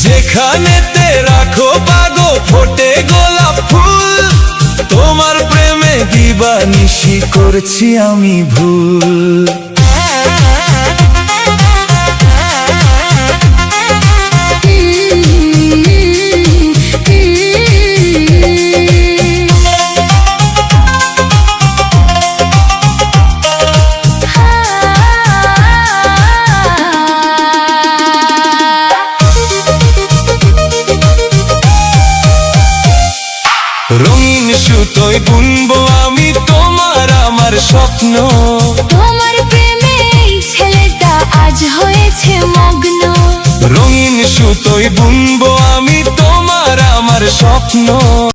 যেখানেতে রাখো পাগো ফোটে গোলাপ ফুল, তোমার প্রেমে দিবানিশি করছি আমি ভুল। রঙিন সুতোয় বুনবো আমি তোমার আমার স্বপ্ন, তোমার প্রেমে এই ছেলেটা আজ হয়েছে মগ্ন। রঙিন সুতোয় বুনবো আমি তোমার আমার স্বপ্ন।